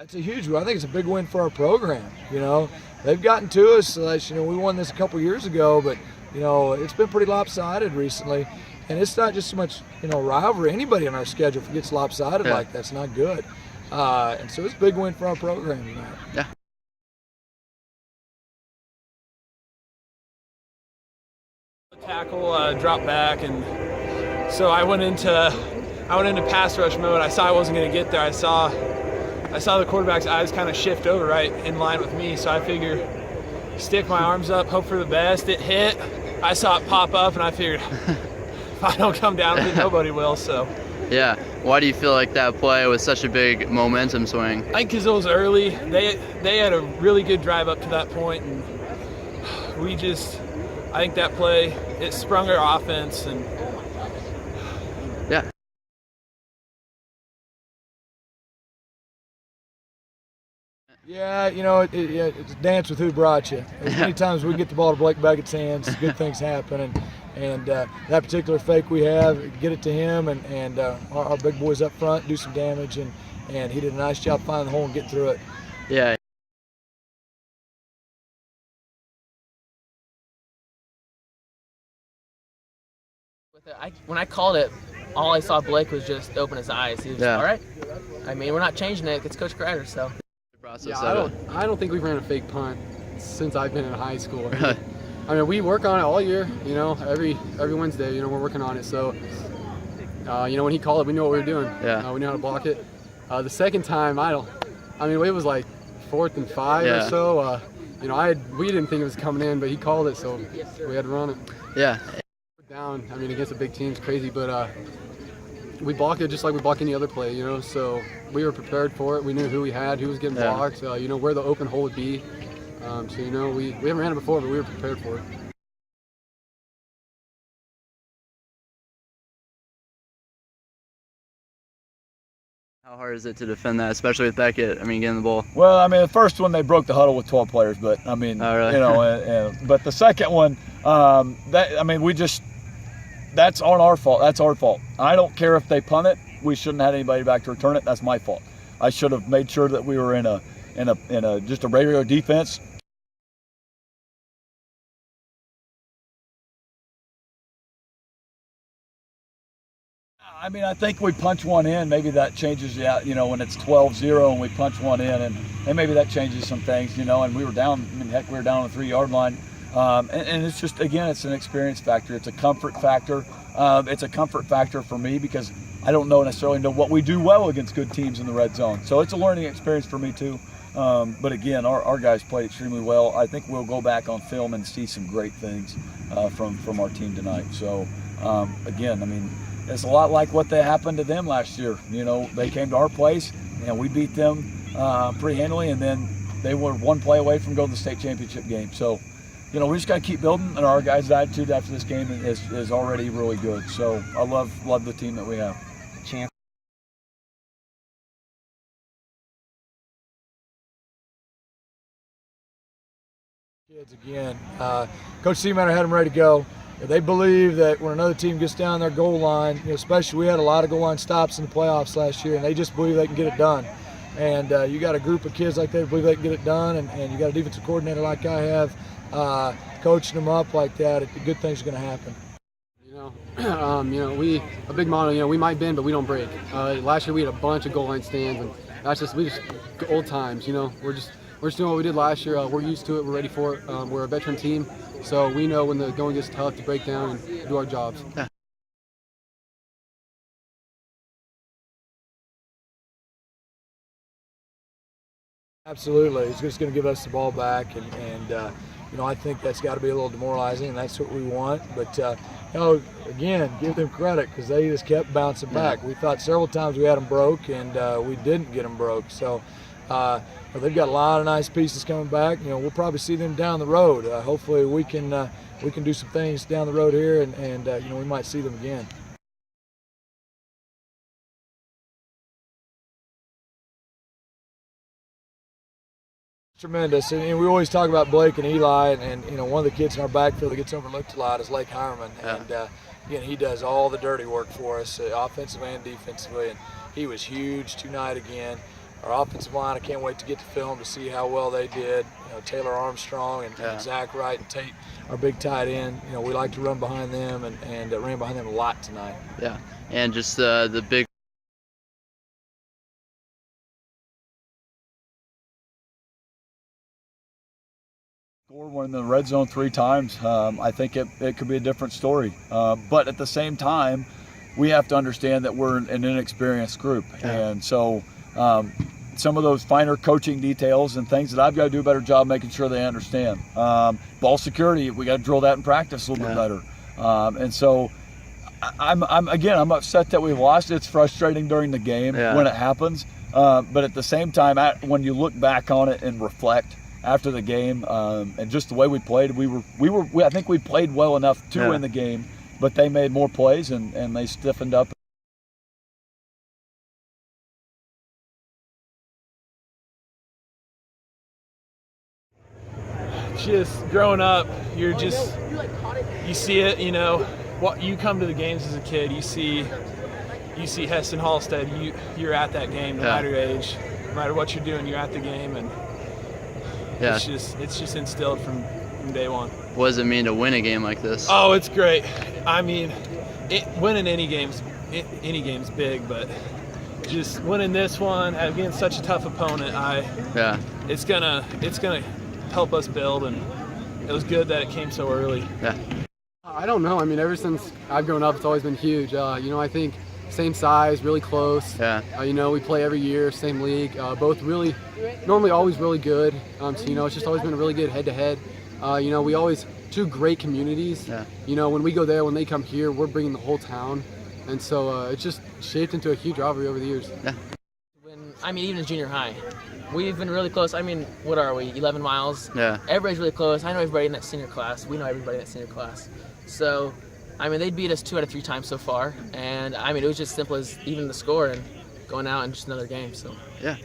It's a huge win. I think it's a big win for our program. You know, they've gotten to us. You know, we won this a couple years ago, but you know, it's been pretty lopsided recently. And it's not just so much, you know, rivalry. Anybody on our schedule, if it gets lopsided like that's not good. And so it's a big win for our program tonight. Yeah. Tackle, drop back, and so I went into pass rush mode. I saw I wasn't going to get there. I saw the quarterback's eyes kind of shift over right in line with me, so I figured stick my arms up, hope for the best. It hit. I saw it pop up, and I figured if I don't come down with it, nobody will. So. Yeah. Why do you feel like that play was such a big momentum swing? I think because it was early. They had a really good drive up to that point, and I think that play, it sprung our offense. And yeah. Yeah, you know, it's a dance with who brought you. As many times we get the ball to Blake Beckett's hands, good things happen. And that particular fake we have, get it to him, and our big boys up front do some damage, and he did a nice job finding the hole and get through it. Yeah. When I called it, all I saw Blake was just open his eyes. He was all right. I mean, we're not changing it. It's Coach Rider, so. Yeah, I don't think we've ran a fake punt since I've been in high school. I mean, we work on it all year. You know, every Wednesday, you know, we're working on it. So, you know, when he called it, we knew what we were doing. Yeah. We knew how to block it. The second time, I mean, it was like 4th and 5 or so. You know, we didn't think it was coming in, but he called it, so we had to run it. Yeah. Down, I mean, against a big team is crazy, but we blocked it just like we block any other play, you know, so we were prepared for it. We knew who we had, who was getting blocked, you know, where the open hole would be. So, you know, we haven't ran it before, but we were prepared for it. How hard is it to defend that, especially with Beckett? I mean, getting the ball. Well, I mean, the first one they broke the huddle with 12 players, but I mean, really? You know, but the second one, that's on our fault. That's our fault. I don't care if they punt it. We shouldn't have had anybody back to return it. That's my fault. I should have made sure that we were in a just a regular defense. I mean, I think we punch one in. Maybe that changes, you know, when it's 12-0 and we punch one in, and maybe that changes some things, you know. And we were down. I mean, heck, we were down on the 3-yard line. And it's just, again, it's an experience factor. It's a comfort factor. It's a comfort factor for me because I don't necessarily know what we do well against good teams in the red zone. So it's a learning experience for me too. But again, our guys played extremely well. I think we'll go back on film and see some great things from our team tonight. So again, I mean, it's a lot like what happened to them last year. You know, they came to our place and we beat them pretty handily, and then they were one play away from going to the state championship game. So, you know, we just got to keep building, and our guys' attitude after this game is already really good. So I love the team that we have. Champ. Kids again. Coach Seamanter had them ready to go. They believe that when another team gets down their goal line, you know, especially we had a lot of goal line stops in the playoffs last year, and they just believe they can get it done. And you got a group of kids like that who believe they can get it done, and you got a defensive coordinator like I have coaching them up like that. Good things are going to happen. You know, a big motto, you know, we might bend, but we don't break. Last year we had a bunch of goal line stands, and we just old times, you know. We're just doing what we did last year. We're used to it. We're ready for it. We're a veteran team, so we know when the going gets tough to break down and do our jobs. Absolutely. It's just going to give us the ball back, and you know, I think that's got to be a little demoralizing, and that's what we want. But you know, again, give them credit because they just kept bouncing back. We thought several times we had them broke, and we didn't get them broke. So they've got a lot of nice pieces coming back. You know, we'll probably see them down the road. Hopefully, we can do some things down the road here, and you know, we might see them again. Tremendous, and we always talk about Blake and Eli, and you know, one of the kids in our backfield that gets overlooked a lot is Lake Hireman, and again, he does all the dirty work for us, offensively and defensively, and he was huge tonight again. our offensive line, I can't wait to get to film to see how well they did. You know, Taylor Armstrong and Zach Wright and Tate, our big tight end. You know, we like to run behind them and ran behind them a lot tonight. Yeah, and just the big. Score one in the red zone 3 times. I think it could be a different story. But at the same time, we have to understand that we're an inexperienced group, and so some of those finer coaching details and things that I've got to do a better job making sure they understand. Ball security, we got to drill that in practice a little bit better. And so I'm upset that we lost. It's frustrating during the game when it happens, but at the same time, when you look back on it and reflect after the game, and just the way we played, I think we played well enough to win the game, but they made more plays and they stiffened up. Just growing up, you see it, you know, what you come to the games as a kid, you see Hesston Halstead, you're at that game no matter your age, no matter what you're doing, you're at the game, and it's just instilled from day one. What does it mean to win a game like this? Oh, it's great. I mean, winning any game's big, but just winning this one against such a tough opponent, it's gonna help us build, and it was good that it came so early. Yeah. I don't know. I mean, ever since I've grown up, it's always been huge. You know, I think same size, really close. Yeah. You know, we play every year, same league. Both normally always really good. So, you know, it's just always been a really good head-to-head. You know, we always, 2 great communities. Yeah. You know, when we go there, when they come here, we're bringing the whole town. And so it's just shaped into a huge rivalry over the years. Yeah. Even in junior high, we've been really close. I mean, what are we, 11 miles? Yeah. Everybody's really close. I know everybody in that senior class. We know everybody in that senior class. So, I mean, they beat us 2 out of 3 times so far. And, I mean, it was just simple as even the score and going out and just another game. So. Yeah.